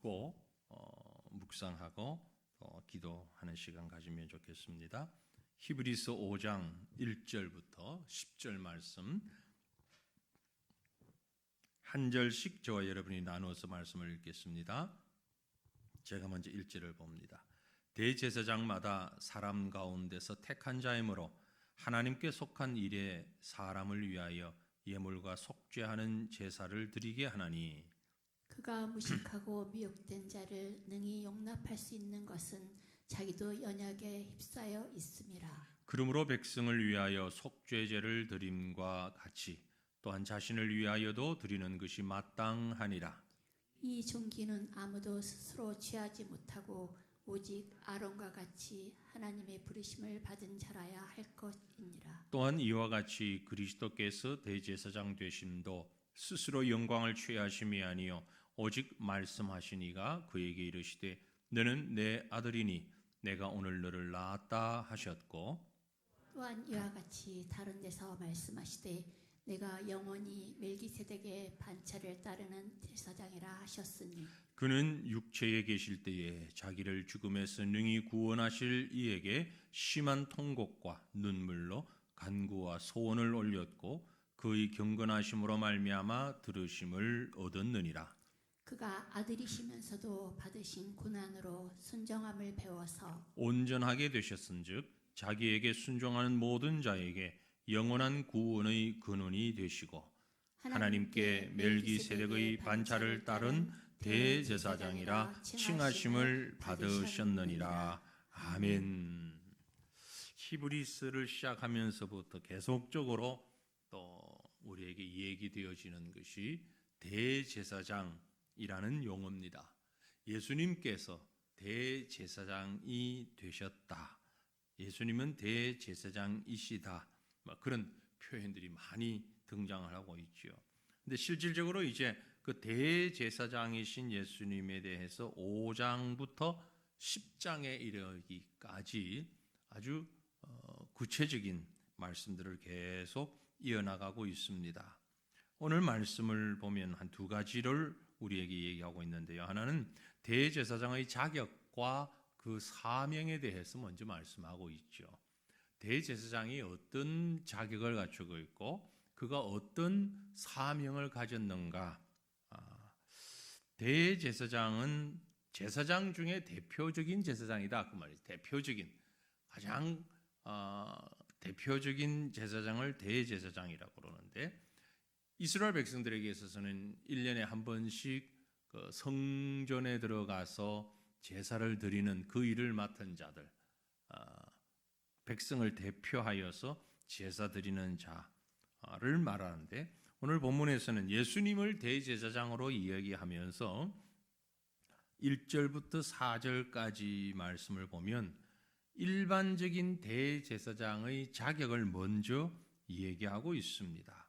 듣고 묵상하고 기도하는 시간 가지면 좋겠습니다. 히브리서 5장 1절부터 10절 말씀 한 절씩 저와 여러분이 나누어서 말씀을 읽겠습니다. 제가 먼저 1절을 봅니다. 대제사장마다 사람 가운데서 택한 자이므로 하나님께 속한 일에 사람을 위하여 예물과 속죄하는 제사를 드리게 하나니 그가 무식하고 미혹된 자를 능히 용납할 수 있는 것은 자기도 연약에 휩싸여 있음이라. 그러므로 백성을 위하여 속죄제를 드림과 같이 또한 자신을 위하여도 드리는 것이 마땅하니라. 이 종기는 아무도 스스로 취하지 못하고 오직 아론과 같이 하나님의 부르심을 받은 자라야 할 것이니라. 또한 이와 같이 그리스도께서 대제사장 되심도 스스로 영광을 취하심이 아니요 오직 말씀하시니가 그에게 이르시되 너는 내 아들이니 내가 오늘 너를 낳았다 하셨고 또한 이와 같이 다른 데서 말씀하시되 내가 영원히 멜기세덱의 반차를 따르는 제사장이라 하셨으니 그는 육체에 계실 때에 자기를 죽음에서 능히 구원하실 이에게 심한 통곡과 눈물로 간구와 소원을 올렸고 그의 경건하심으로 말미암아 들으심을 얻었느니라. 그가 아들이시면서도 받으신 고난으로 순정함을 배워서 온전하게 되셨은즉 자기에게 순종하는 모든 자에게 영원한 구원의 근원이 되시고 하나님께 멜기세덱의 반차를 따른 대제사장이라 칭하심을 받으셨느니라. 아멘. 히브리서를 시작하면서부터 계속적으로 또 우리에게 얘기되어지는 것이 대제사장이라는 용어입니다. 예수님께서 대제사장이 되셨다. 예수님은 대제사장이시다. 그런 표현들이 많이 등장을 하고 있죠. 근데 실질적으로 이제 그 대제사장이신 예수님에 대해서 5장부터 10장에 이르기까지 아주 구체적인 말씀들을 계속 이어나가고 있습니다. 오늘 말씀을 보면 한 두 가지를 우리에게 얘기하고 있는데요. 하나는 대제사장의 자격과 그 사명에 대해서 먼저 말씀하고 있죠. 대제사장이 어떤 자격을 갖추고 있고 그가 어떤 사명을 가졌는가. 대제사장은 제사장 중에 대표적인 제사장이다 그 말이죠. 대표적인 가장 대표적인 제사장을 대제사장이라고 그러는데 이스라엘 백성들에게 있어서는 1년에 한 번씩 그 성전에 들어가서 제사를 드리는 그 일을 맡은 자들, 백성을 대표하여서 제사 드리는 자를 말하는데 오늘 본문에서는 예수님을 대제사장으로 이야기하면서 1절부터 4절까지 말씀을 보면 일반적인 대제사장의 자격을 먼저 얘기하고 있습니다.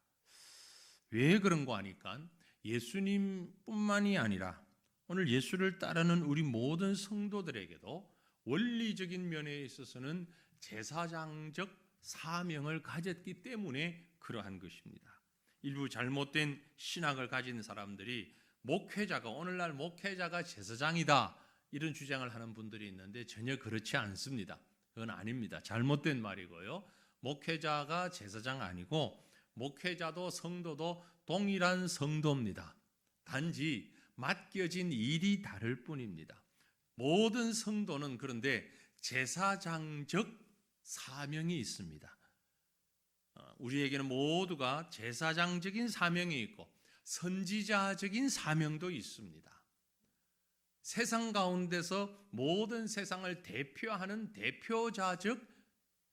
왜 그런가 하니까 예수님뿐만이 아니라 오늘 예수를 따르는 우리 모든 성도들에게도 원리적인 면에 있어서는 제사장적 사명을 가졌기 때문에 그러한 것입니다. 일부 잘못된 신학을 가진 사람들이 목회자가 오늘날 목회자가 제사장이다 이런 주장을 하는 분들이 있는데 전혀 그렇지 않습니다. 그건 아닙니다. 잘못된 말이고요. 목회자가 제사장 아니고 목회자도 성도도 동일한 성도입니다. 단지 맡겨진 일이 다를 뿐입니다. 모든 성도는 그런데 제사장적 사명이 있습니다. 우리에게는 모두가 제사장적인 사명이 있고 선지자적인 사명도 있습니다. 세상 가운데서 모든 세상을 대표하는 대표자적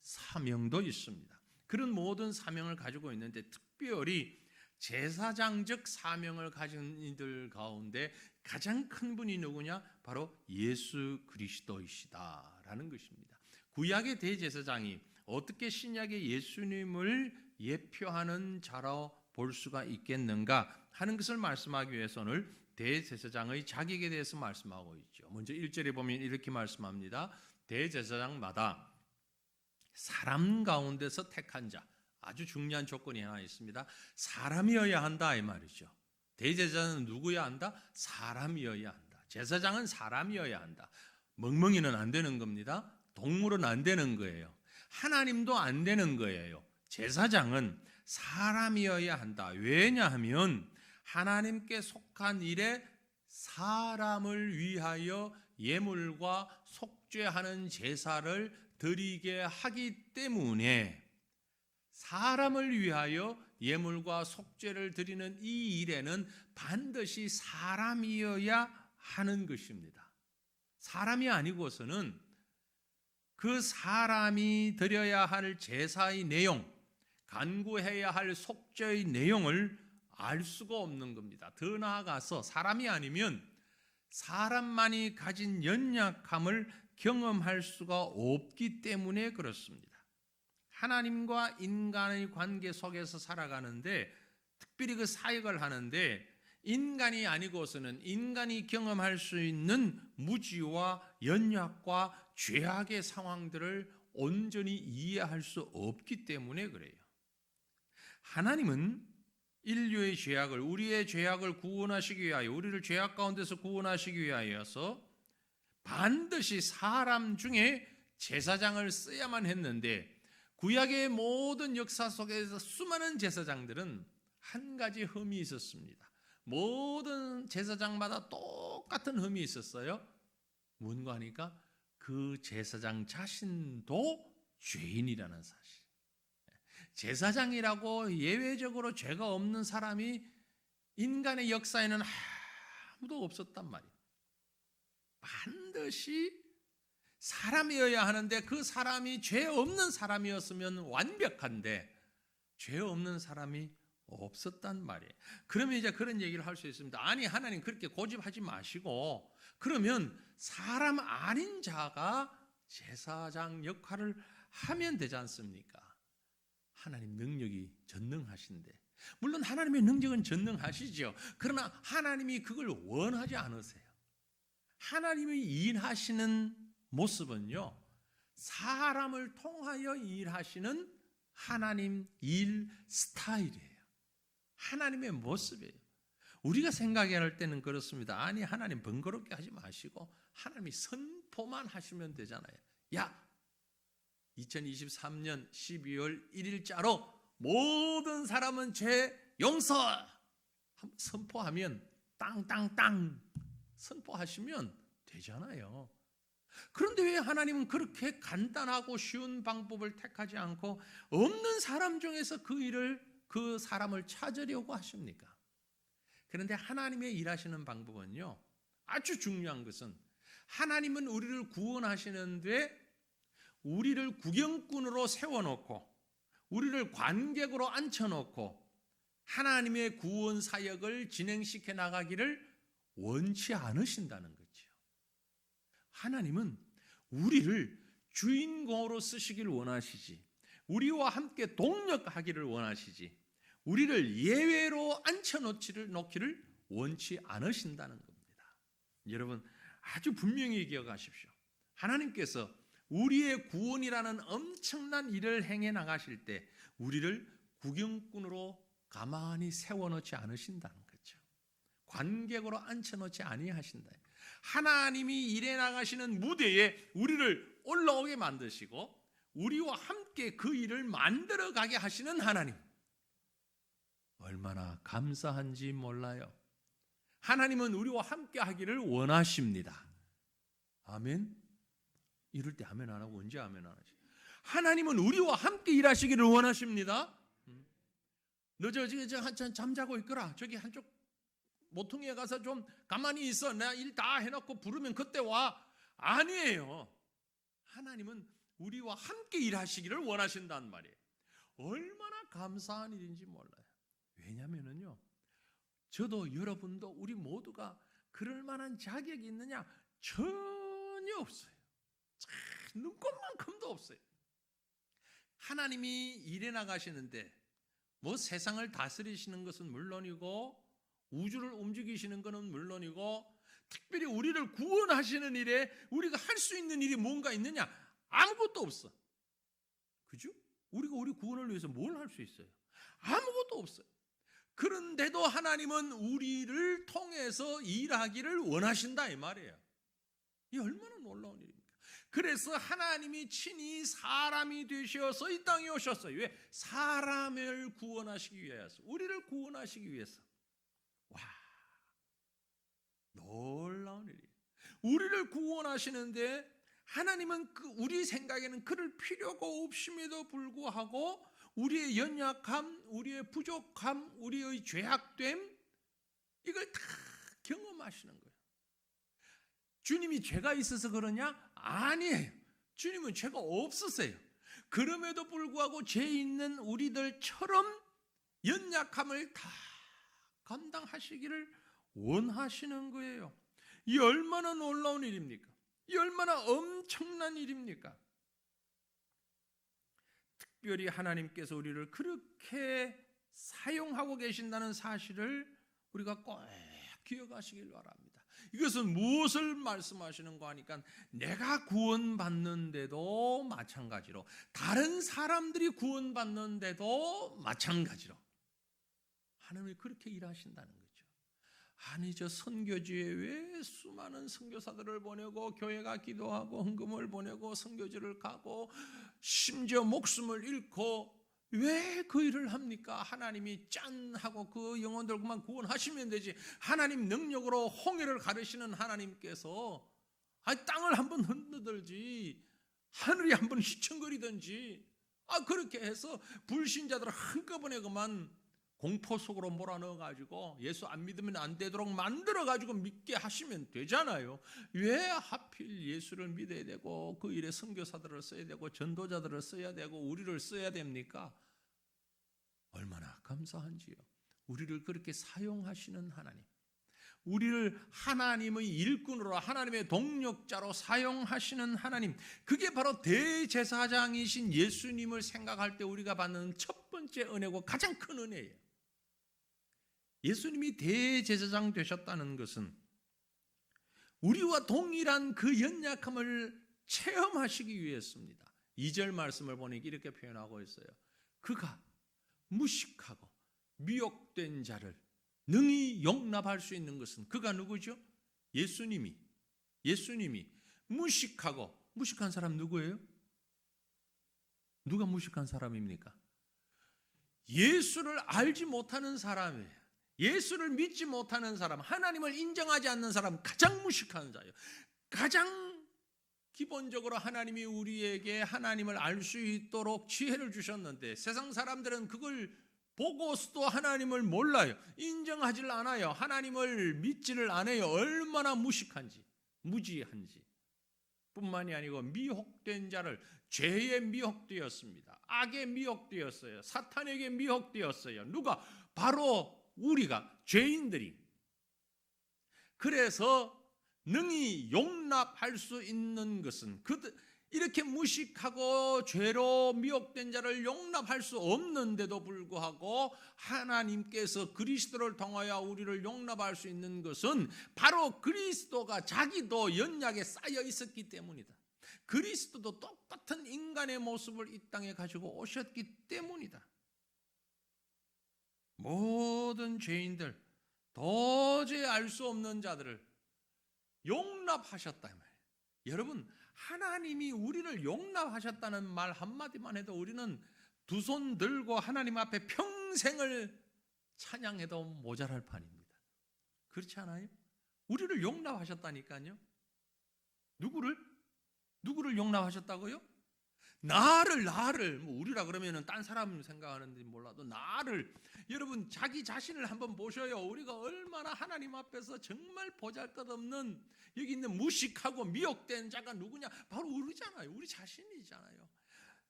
사명도 있습니다. 그런 모든 사명을 가지고 있는데 특별히 제사장적 사명을 가진 이들 가운데 가장 큰 분이 누구냐? 바로 예수 그리스도이시다라는 것입니다. 구약의 대제사장이 어떻게 신약의 예수님을 예표하는 자로 볼 수가 있겠는가 하는 것을 말씀하기 위해서 오늘 대제사장의 자격에 대해서 말씀하고 있죠. 먼저 1절에 보면 이렇게 말씀합니다. 대제사장마다 사람 가운데서 택한 자, 아주 중요한 조건이 하나 있습니다. 사람이어야 한다 이 말이죠. 대제사장은 누구여야 한다? 사람이어야 한다. 제사장은 사람이어야 한다. 멍멍이는 안 되는 겁니다. 동물은 안 되는 거예요. 하나님도 안 되는 거예요. 제사장은 사람이어야 한다. 왜냐하면 하나님께 속한 일에 사람을 위하여 예물과 속죄하는 제사를 드리게 하기 때문에 사람을 위하여 예물과 속죄를 드리는 이 일에는 반드시 사람이어야 하는 것입니다. 사람이 아니고서는 그 사람이 드려야 할 제사의 내용, 간구해야 할 속죄의 내용을 알 수가 없는 겁니다. 더 나아가서 사람이 아니면 사람만이 가진 연약함을 경험할 수가 없기 때문에 그렇습니다. 하나님과 인간의 관계 속에서 살아가는데, 특별히 그 사역을 하는데 인간이 아니고서는 인간이 경험할 수 있는 무지와 연약과 죄악의 상황들을 온전히 이해할 수 없기 때문에 그래요. 하나님은 인류의 죄악을, 우리의 죄악을 구원하시기 위하여, 우리를 죄악 가운데서 구원하시기 위하여서 반드시 사람 중에 제사장을 써야만 했는데, 구약의 모든 역사 속에서 수많은 제사장들은 한 가지 흠이 있었습니다. 모든 제사장마다 똑같은 흠이 있었어요. 뭔가 하니까 그 제사장 자신도 죄인이라는 사실. 제사장이라고 예외적으로 죄가 없는 사람이 인간의 역사에는 아무도 없었단 말이에요. 반드시 사람이어야 하는데 그 사람이 죄 없는 사람이었으면 완벽한데 죄 없는 사람이 없었단 말이에요. 그러면 이제 그런 얘기를 할 수 있습니다. 아니, 하나님 그렇게 고집하지 마시고 그러면 사람 아닌 자가 제사장 역할을 하면 되지 않습니까? 하나님 능력이 전능하신데, 물론 하나님의 능력은 전능하시죠. 그러나 하나님이 그걸 원하지 않으세요. 하나님이 일하시는 모습은요, 사람을 통하여 일하시는 하나님 일 스타일이에요. 하나님의 모습이에요. 우리가 생각할 때는 그렇습니다. 아니, 하나님 번거롭게 하지 마시고 하나님이 선포만 하시면 되잖아요. 야, 2023년 12월 1일자로 모든 사람은 죄 용서 선포하면 땅땅땅 선포하시면 되잖아요. 그런데 왜 하나님은 그렇게 간단하고 쉬운 방법을 택하지 않고 없는 사람 중에서 그 사람을 찾으려고 하십니까? 그런데 하나님의 일하시는 방법은요, 아주 중요한 것은 하나님은 우리를 구원하시는데 우리를 구경꾼으로 세워놓고 우리를 관객으로 앉혀놓고 하나님의 구원 사역을 진행시켜 나가기를 원치 않으신다는 거죠. 하나님은 우리를 주인공으로 쓰시기를 원하시지, 우리와 함께 동력하기를 원하시지, 우리를 예외로 앉혀놓기를 원치 않으신다는 겁니다. 여러분, 아주 분명히 기억하십시오. 하나님께서 우리의 구원이라는 엄청난 일을 행해 나가실 때 우리를 구경꾼으로 가만히 세워놓지 않으신다는 거죠. 관객으로 앉혀놓지 아니하신다. 하나님이 일해 나가시는 무대에 우리를 올라오게 만드시고 우리와 함께 그 일을 만들어가게 하시는 하나님, 얼마나 감사한지 몰라요. 하나님은 우리와 함께 하기를 원하십니다. 아멘. 이럴 때 아멘 안 하고 언제 아멘 안 하지? 하나님은 우리와 함께 일하시기를 원하십니다. 너 한참 잠자고 있거라. 저기 한쪽 모퉁이에 가서 좀 가만히 있어. 내가 일 다 해놓고 부르면 그때 와. 아니에요. 하나님은 우리와 함께 일하시기를 원하신단 말이에요. 얼마나 감사한 일인지 몰라요. 왜냐면은요, 저도 여러분도 우리 모두가 그럴 만한 자격이 있느냐? 전혀 없어요. 눈꼽만큼도 없어요. 하나님이 일해 나가시는데 뭐 세상을 다스리시는 것은 물론이고 우주를 움직이시는 것은 물론이고 특별히 우리를 구원하시는 일에 우리가 할 수 있는 일이 뭔가 있느냐? 아무것도 없어. 그죠? 우리가 우리 구원을 위해서 뭘 할 수 있어요? 아무것도 없어요. 그런데도 하나님은 우리를 통해서 일하기를 원하신다 이 말이에요. 이 얼마나 놀라운 일입니까? 그래서 하나님이 친히 사람이 되셔서 이 땅에 오셨어요. 왜? 사람을 구원하시기 위해서, 우리를 구원하시기 위해서. 와, 놀라운 일이에요. 우리를 구원하시는데 하나님은 우리 생각에는 그럴 필요가 없음에도 불구하고 우리의 연약함, 우리의 부족함, 우리의 죄악됨, 이걸 다 경험하시는 거예요. 주님이 죄가 있어서 그러냐? 아니에요. 주님은 죄가 없으세요. 그럼에도 불구하고 죄 있는 우리들처럼 연약함을 다 감당하시기를 원하시는 거예요. 이 얼마나 놀라운 일입니까? 이 얼마나 엄청난 일입니까? 특별히 하나님께서 우리를 그렇게 사용하고 계신다는 사실을 우리가 꼭 기억하시길 바랍니다. 이것은 무엇을 말씀하시는가 하니까 내가 구원받는데도 마찬가지로, 다른 사람들이 구원받는데도 마찬가지로 하나님이 그렇게 일하신다는 거죠. 아니, 저 선교지에 왜 수많은 선교사들을 보내고 교회가 기도하고 헌금을 보내고 선교지를 가고 심지어 목숨을 잃고 왜 그 일을 합니까? 하나님이 짠 하고 그 영혼들 그만 구원하시면 되지. 하나님 능력으로 홍해를 가르시는 하나님께서 땅을 한번 흔들지, 하늘이 한번 휘청거리든지, 그렇게 해서 불신자들을 한꺼번에 그만 공포 속으로 몰아넣어가지고 예수 안 믿으면 안 되도록 만들어가지고 믿게 하시면 되잖아요. 왜 하필 예수를 믿어야 되고 그 일에 선교사들을 써야 되고 전도자들을 써야 되고 우리를 써야 됩니까? 얼마나 감사한지요. 우리를 그렇게 사용하시는 하나님, 우리를 하나님의 일꾼으로, 하나님의 동력자로 사용하시는 하나님, 그게 바로 대제사장이신 예수님을 생각할 때 우리가 받는 첫 번째 은혜고 가장 큰 은혜예요. 예수님이 대제사장 되셨다는 것은 우리와 동일한 그 연약함을 체험하시기 위해서입니다. 2절 말씀을 보니 이렇게 표현하고 있어요. 그가 무식하고 미혹된 자를 능히 용납할 수 있는 것은, 그가 누구죠? 예수님이 무식하고, 무식한 사람 누구예요? 누가 무식한 사람입니까? 예수를 알지 못하는 사람이에요. 예수를 믿지 못하는 사람, 하나님을 인정하지 않는 사람, 가장 무식한 자예요. 가장 기본적으로 하나님이 우리에게 하나님을 알 수 있도록 지혜를 주셨는데 세상 사람들은 그걸 보고서도 하나님을 몰라요. 인정하지를 않아요. 하나님을 믿지를 않아요. 얼마나 무식한지, 무지한지. 뿐만이 아니고 미혹된 자를, 죄에 미혹되었습니다. 악에 미혹되었어요. 사탄에게 미혹되었어요. 누가? 바로 우리가, 죄인들이. 그래서 능히 용납할 수 있는 것은, 이렇게 무식하고 죄로 미혹된 자를 용납할 수 없는데도 불구하고 하나님께서 그리스도를 통하여 우리를 용납할 수 있는 것은 바로 그리스도가 자기도 연약에 쌓여 있었기 때문이다. 그리스도도 똑같은 인간의 모습을 이 땅에 가지고 오셨기 때문이다. 모든 죄인들, 도저히 알 수 없는 자들을 용납하셨다 이 말이에요. 여러분, 하나님이 우리를 용납하셨다는 말 한마디만 해도 우리는 두 손 들고 하나님 앞에 평생을 찬양해도 모자랄 판입니다. 그렇지 않아요? 우리를 용납하셨다니까요. 누구를 용납하셨다고요? 나를 뭐 우리라 그러면은 딴 사람 생각하는지 몰라도 나를, 여러분 자기 자신을 한번 보셔요. 우리가 얼마나 하나님 앞에서 정말 보잘것없는, 여기 있는 무식하고 미혹된 자가 누구냐? 바로 우리잖아요. 우리 자신이잖아요.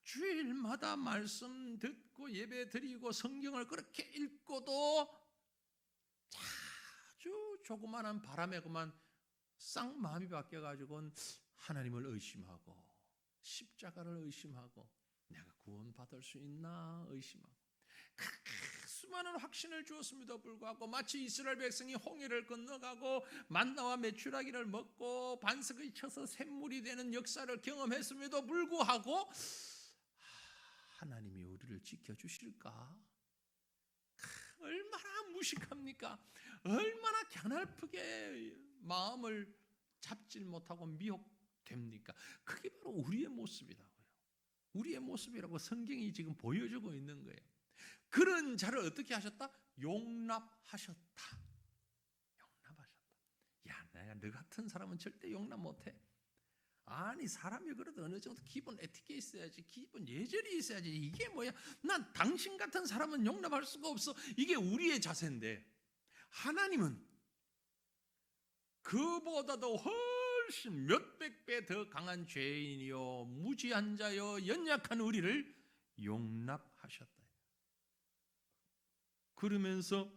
주일마다 말씀 듣고 예배 드리고 성경을 그렇게 읽고도 아주 조그마한 바람에 그만 싹 마음이 바뀌어가지고는 하나님을 의심하고 십자가를 의심하고 내가 구원받을 수 있나 의심하고, 수많은 확신을 주었음에도 불구하고 마치 이스라엘 백성이 홍해를 건너가고 만나와 메추라기를 먹고 반석을 쳐서 샘물이 되는 역사를 경험했음에도 불구하고 하나님이 우리를 지켜주실까? 얼마나 무식합니까? 얼마나 갸날프게 마음을 잡질 못하고 미혹됩니까? 그게 바로 우리의 모습이라고요. 우리의 모습이라고 성경이 지금 보여주고 있는 거예요. 그런 자를 어떻게 하셨다? 용납하셨다. 용납하셨다. 야, 내가 너 같은 사람은 절대 용납 못해. 아니, 사람이 그래도 어느 정도 기본 에티켓 있어야지, 기본 예절이 있어야지. 이게 뭐야? 난 당신 같은 사람은 용납할 수가 없어. 이게 우리의 자세인데, 하나님은 그보다도 훨씬 몇백 배 더 강한 죄인이요, 무지한 자요, 연약한 우리를 용납하셨다. 그러면서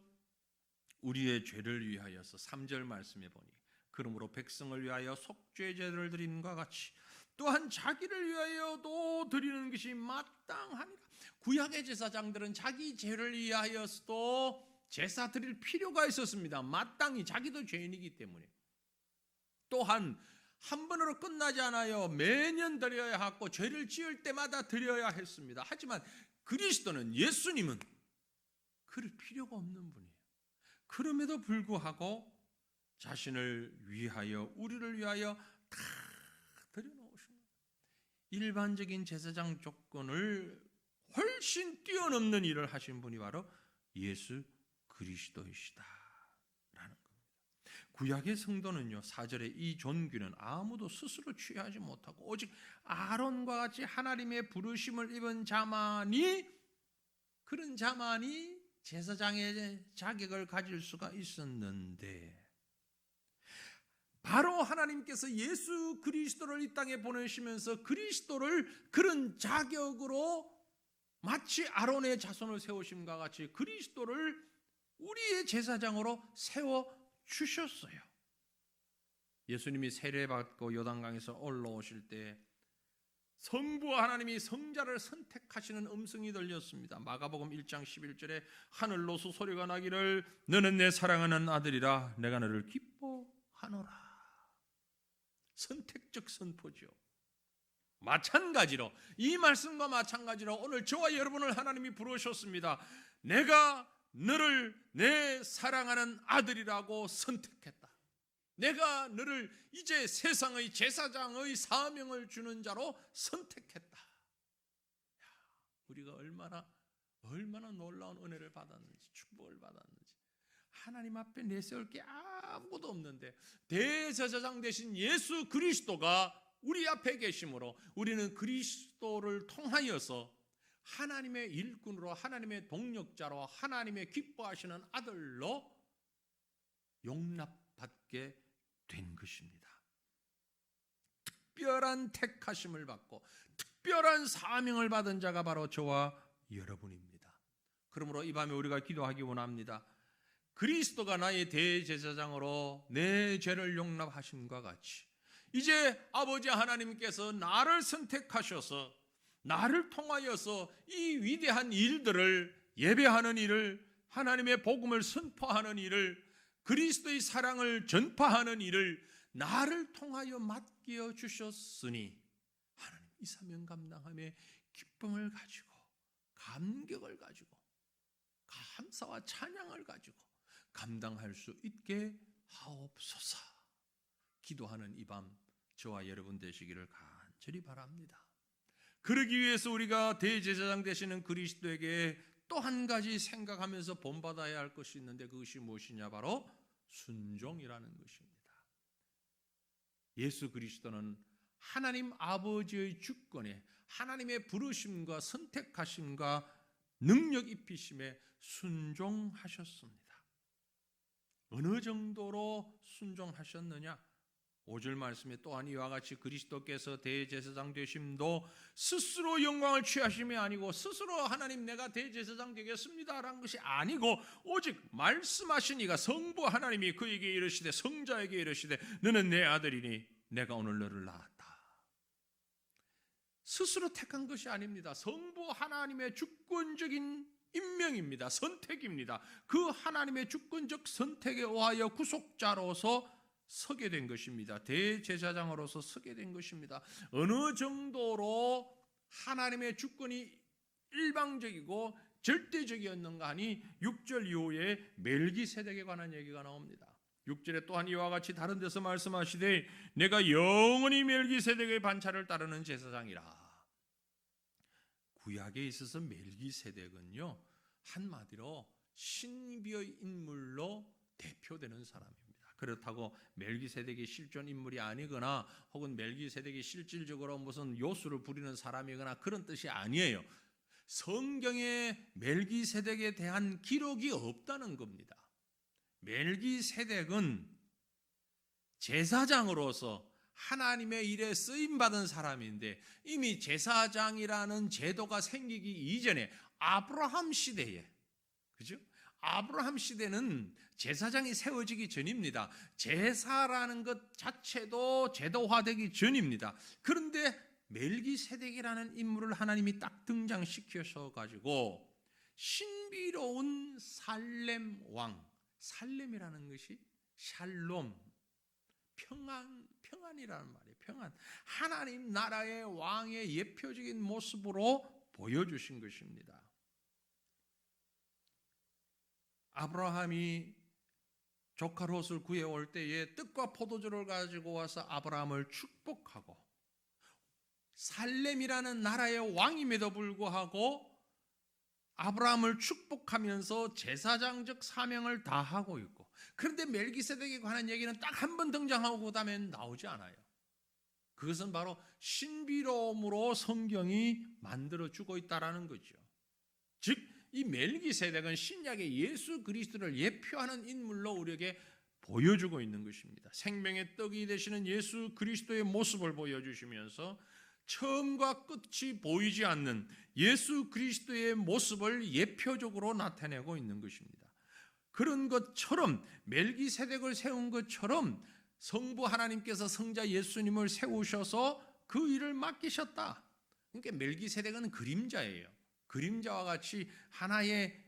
우리의 죄를 위하여서 3절 말씀에 보니 그러므로 백성을 위하여 속죄제를 드림과 같이 또한 자기를 위하여도 드리는 것이 마땅하니라. 구약의 제사장들은 자기 죄를 위하여서도 제사 드릴 필요가 있었습니다. 마땅히 자기도 죄인이기 때문에. 또한 한 번으로 끝나지 않아요. 매년 드려야 하고 죄를 지을 때마다 드려야 했습니다. 하지만 그리스도는, 예수님은 그럴 필요가 없는 분이에요. 그럼에도 불구하고 자신을 위하여, 우리를 위하여 다 드려놓으신 거예요. 일반적인 제사장 조건을 훨씬 뛰어넘는 일을 하신 분이 바로 예수 그리스도이시다라는 겁니다. 구약의 성도는요, 4절에 이 존귀는 아무도 스스로 취하지 못하고 오직 아론과 같이 하나님의 부르심을 입은 자만이, 그런 자만이 제사장의 자격을 가질 수가 있었는데, 바로 하나님께서 예수 그리스도를 이 땅에 보내시면서 그리스도를 그런 자격으로 마치 아론의 자손을 세우심과 같이 그리스도를 우리의 제사장으로 세워주셨어요. 예수님이 세례받고 요단강에서 올라오실 때 성부 하나님이 성자를 선택하시는 음성이 들렸습니다. 마가복음 1장 11절에 하늘로서 소리가 나기를 너는 내 사랑하는 아들이라 내가 너를 기뻐하노라. 선택적 선포죠. 마찬가지로, 이 말씀과 마찬가지로 오늘 저와 여러분을 하나님이 부르셨습니다. 내가 너를 내 사랑하는 아들이라고 선택했다. 내가 너를 이제 세상의 제사장의 사명을 주는 자로 선택했다. 우리가 얼마나 놀라운 은혜를 받았는지, 축복을 받았는지. 하나님 앞에 내세울 게 아무것도 없는데 대제사장 되신 예수 그리스도가 우리 앞에 계심으로 우리는 그리스도를 통하여서 하나님의 일꾼으로, 하나님의 동력자로, 하나님의 기뻐하시는 아들로 용납받게 된 것입니다. 특별한 택하심을 받고 특별한 사명을 받은 자가 바로 저와 여러분입니다. 그러므로 이 밤에 우리가 기도하기 원합니다. 그리스도가 나의 대제사장으로 내 죄를 용납하심과 같이 이제 아버지 하나님께서 나를 선택하셔서 나를 통하여서 이 위대한 일들을, 예배하는 일을, 하나님의 복음을 선포하는 일을, 그리스도의 사랑을 전파하는 일을 나를 통하여 맡겨 주셨으니 하나님 이 사명 감당함에 기쁨을 가지고, 감격을 가지고, 감사와 찬양을 가지고 감당할 수 있게 하옵소서. 기도하는 이 밤 저와 여러분 되시기를 간절히 바랍니다. 그러기 위해서 우리가 대제사장 되시는 그리스도에게 또 한 가지 생각하면서 본받아야 할 것이 있는데 그것이 무엇이냐? 바로 순종이라는 것입니다. 예수 그리스도는 하나님 아버지의 주권에, 하나님의 부르심과 선택하심과 능력 입히심에 순종하셨습니다. 어느 정도로 순종하셨느냐? 5절 말씀에 또한 이와 같이 그리스도께서 대제사장 되심도 스스로 영광을 취하심이 아니고 스스로 하나님 내가 대제사장 되겠습니다 라는 것이 아니고 오직 말씀하신 이가 성부 하나님이 그에게 이르시되, 성자에게 이르시되 너는 내 아들이니 내가 오늘 너를 낳았다. 스스로 택한 것이 아닙니다. 성부 하나님의 주권적인 임명입니다. 선택입니다. 그 하나님의 주권적 선택에 의하여 구속자로서 서게 된 것입니다. 대제사장으로서 서게 된 것입니다. 어느 정도로 하나님의 주권이 일방적이고 절대적이었는가 하니 6절 이후에 멜기세덱에 관한 얘기가 나옵니다. 6절에 또한 이와 같이 다른 데서 말씀하시되 내가 영원히 멜기세덱의 반차를 따르는 제사장이라. 구약에 있어서 멜기세덱은요, 한마디로 신비의 인물로 대표되는 사람입니다. 그렇다고 멜기세덱이 실존 인물이 아니거나 혹은 멜기세덱이 실질적으로 무슨 요술을 부리는 사람이거나 그런 뜻이 아니에요. 성경에 멜기세덱에 대한 기록이 없다는 겁니다. 멜기세덱은 제사장으로서 하나님의 일에 쓰임받은 사람인데 이미 제사장이라는 제도가 생기기 이전에 아브라함 시대에, 그죠? 아브라함 시대는 제사장이 세워지기 전입니다. 제사라는 것 자체도 제도화되기 전입니다. 그런데 멜기세덱이라는 인물을 하나님이 딱 등장시켜서 가지고 신비로운 살렘 왕, 살렘이라는 것이 샬롬, 평안이라는 말이에요. 평안. 하나님 나라의 왕의 예표적인 모습으로 보여주신 것입니다. 아브라함이 조카 롯을 구해올 때에 떡과 포도주를 가지고 와서 아브라함을 축복하고 살렘이라는 나라의 왕임에도 불구하고 아브라함을 축복하면서 제사장적 사명을 다하고 있고, 그런데 멜기세덱에 관한 얘기는 딱 한 번 등장하고 그다음에 나오지 않아요. 그것은 바로 신비로움으로 성경이 만들어주고 있다는 거죠. 즉 이 멜기세덱은 신약의 예수 그리스도를 예표하는 인물로 우리에게 보여주고 있는 것입니다. 생명의 떡이 되시는 예수 그리스도의 모습을 보여주시면서 처음과 끝이 보이지 않는 예수 그리스도의 모습을 예표적으로 나타내고 있는 것입니다. 그런 것처럼 멜기세덱을 세운 것처럼 성부 하나님께서 성자 예수님을 세우셔서 그 일을 맡기셨다. 그러니까 멜기세덱은 그림자예요. 그림자와 같이 하나의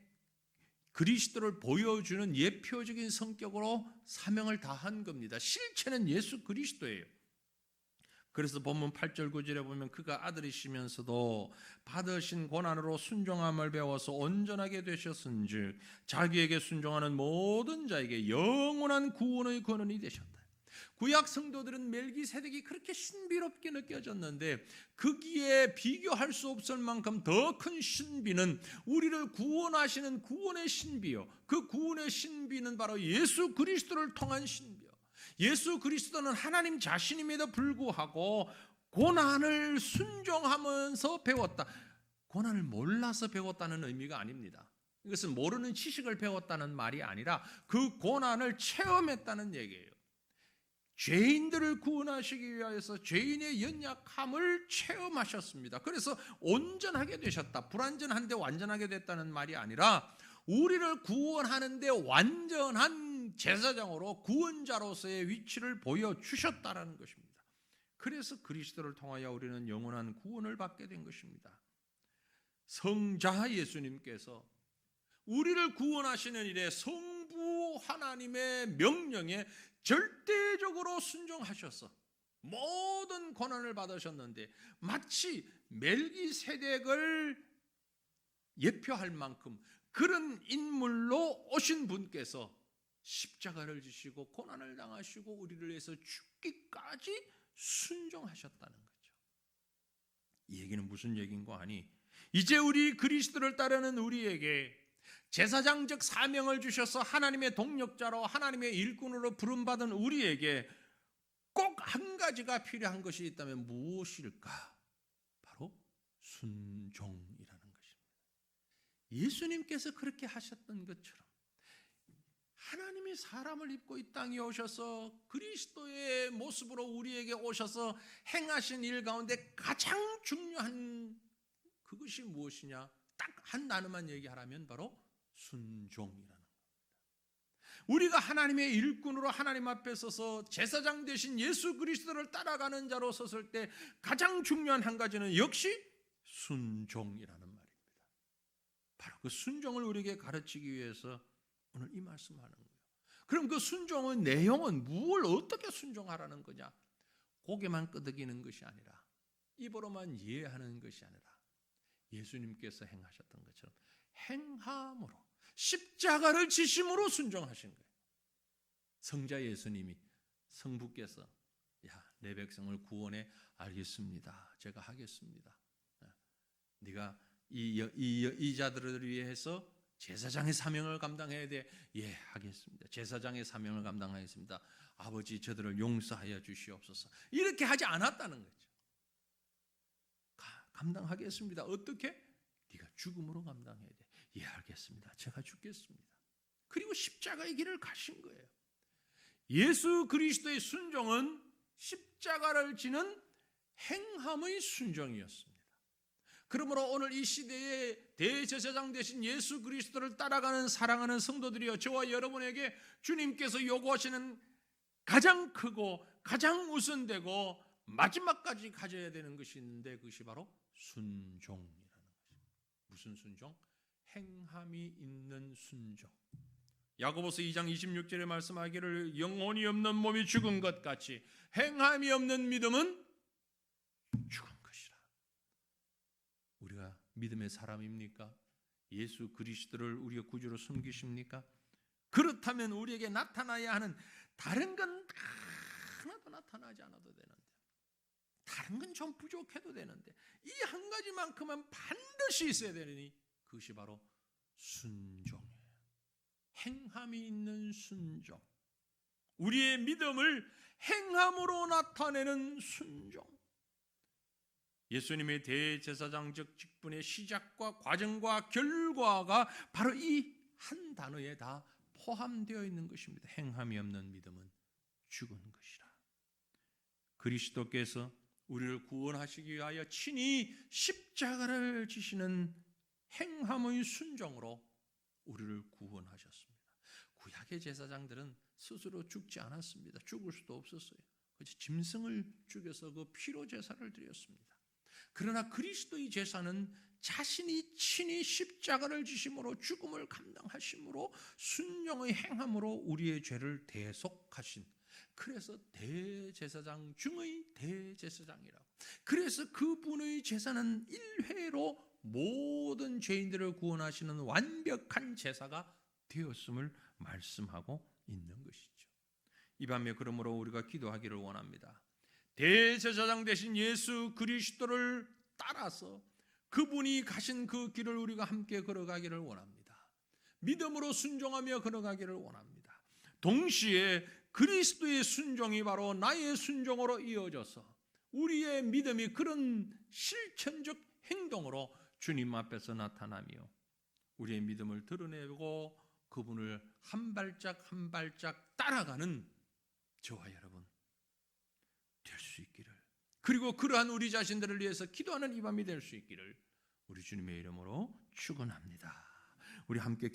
그리스도를 보여주는 예표적인 성격으로 사명을 다한 겁니다. 실체는 예수 그리스도예요. 그래서 본문 8절 9절에 보면 그가 아들이시면서도 받으신 고난으로 순종함을 배워서 온전하게 되셨은즉 자기에게 순종하는 모든 자에게 영원한 구원의 권한이 되셨다. 구약 성도들은 멜기세덱이 그렇게 신비롭게 느껴졌는데 거기에 비교할 수 없을 만큼 더 큰 신비는 우리를 구원하시는 구원의 신비요. 그 구원의 신비는 바로 예수 그리스도를 통한 신비요. 예수 그리스도는 하나님 자신임에도 불구하고 고난을 순종하면서 배웠다. 고난을 몰라서 배웠다는 의미가 아닙니다. 이것은 모르는 지식을 배웠다는 말이 아니라 그 고난을 체험했다는 얘기예요. 죄인들을 구원하시기 위하여서 죄인의 연약함을 체험하셨습니다. 그래서 온전하게 되셨다. 불완전한데 완전하게 됐다는 말이 아니라 우리를 구원하는데 완전한 제사장으로 구원자로서의 위치를 보여주셨다는 것입니다. 그래서 그리스도를 통하여 우리는 영원한 구원을 받게 된 것입니다. 성자 예수님께서 우리를 구원하시는 일에 성부 하나님의 명령에 절대적으로 순종하셔서 모든 고난을 받으셨는데 마치 멜기세덱을 예표할 만큼 그런 인물로 오신 분께서 십자가를 지시고 고난을 당하시고 우리를 위해서 죽기까지 순종하셨다는 거죠. 이 얘기는 무슨 얘기인가 하니 이제 우리 그리스도를 따르는 우리에게 제사장적 사명을 주셔서 하나님의 동력자로 하나님의 일꾼으로 부름받은 우리에게 꼭 한 가지가 필요한 것이 있다면 무엇일까? 바로 순종이라는 것입니다. 예수님께서 그렇게 하셨던 것처럼 하나님이 사람을 입고 이 땅에 오셔서 그리스도의 모습으로 우리에게 오셔서 행하신 일 가운데 가장 중요한 그것이 무엇이냐? 딱 한 단어만 얘기하라면 바로 순종이라는 겁니다. 우리가 하나님의 일꾼으로 하나님 앞에 서서 제사장 되신 예수 그리스도를 따라가는 자로 섰을 때 가장 중요한 한 가지는 역시 순종이라는 말입니다. 바로 그 순종을 우리에게 가르치기 위해서 오늘 이 말씀하는 거예요. 그럼 그 순종의 내용은 무엇을 어떻게 순종하라는 거냐? 고개만 끄덕이는 것이 아니라 입으로만 이해하는 것이 아니라 예수님께서 행하셨던 것처럼 행함으로, 십자가를 지심으로 순종하신 거예요. 성자 예수님이 성부께서 내 백성을 구원해 알겠습니다. 제가 하겠습니다. 네가 이 자들을 위해서 제사장의 사명을 감당해야 돼. 예, 하겠습니다. 제사장의 사명을 감당하겠습니다. 아버지, 저들을 용서하여 주시옵소서. 이렇게 하지 않았다는 거죠. 감당하겠습니다. 어떻게? 네가 죽음으로 감당해야 돼. 예, 알겠습니다. 제가 죽겠습니다. 그리고 십자가의 길을 가신 거예요. 예수 그리스도의 순종은 십자가를 지는 행함의 순종이었습니다. 그러므로 오늘 이 시대에 대제사장 되신 예수 그리스도를 따라가는 사랑하는 성도들이여, 저와 여러분에게 주님께서 요구하시는 가장 크고 가장 우선되고 마지막까지 가져야 되는 것이 있는데, 그것이 바로 순종이라는 것입니다. 무슨 순종? 행함이 있는 순종. 야고보서 2장 26절에 말씀하기를 영혼이 없는 몸이 죽은 것 같이 행함이 없는 믿음은 죽은 것이라. 우리가 믿음의 사람입니까? 예수 그리스도를 우리의 구주로 섬기십니까? 그렇다면 우리에게 나타나야 하는 다른 건 하나도 나타나지 않아도 되는데, 다른 건 좀 부족해도 되는데, 이 한 가지만큼은 반드시 있어야 되니 그것이 바로 순종이에요. 행함이 있는 순종. 우리의 믿음을 행함으로 나타내는 순종. 예수님의 대제사장적 직분의 시작과 과정과 결과가 바로 이 한 단어에 다 포함되어 있는 것입니다. 행함이 없는 믿음은 죽은 것이라. 그리스도께서 우리를 구원하시기 위하여 친히 십자가를 지시는 행함의 순종으로 우리를 구원하셨습니다. 구약의 제사장들은 스스로 죽지 않았습니다. 죽을 수도 없었어요. 짐승을 죽여서 그 피로 제사를 드렸습니다. 그러나 그리스도의 제사는 자신이 친히 십자가를 지심으로 죽음을 감당하심으로 순종의 행함으로 우리의 죄를 대속하신, 그래서 대제사장 중의 대제사장이라고. 그래서 그분의 제사는 일회로 모든 죄인들을 구원하시는 완벽한 제사가 되었음을 말씀하고 있는 것이죠. 이 밤에 그러므로 우리가 기도하기를 원합니다. 대제사장 되신 예수 그리스도를 따라서 그분이 가신 그 길을 우리가 함께 걸어가기를 원합니다. 믿음으로 순종하며 걸어가기를 원합니다. 동시에 그리스도의 순종이 바로 나의 순종으로 이어져서 우리의 믿음이 그런 실천적 행동으로 주님 앞에서 나타나며 우리의 믿음을 드러내고 그분을 한 발짝 한 발짝 따라가는 저와 여러분 될 수 있기를, 그리고 그러한 우리 자신들을 위해서 기도하는 이 밤이 될 수 있기를 우리 주님의 이름으로 축원합니다. 우리 함께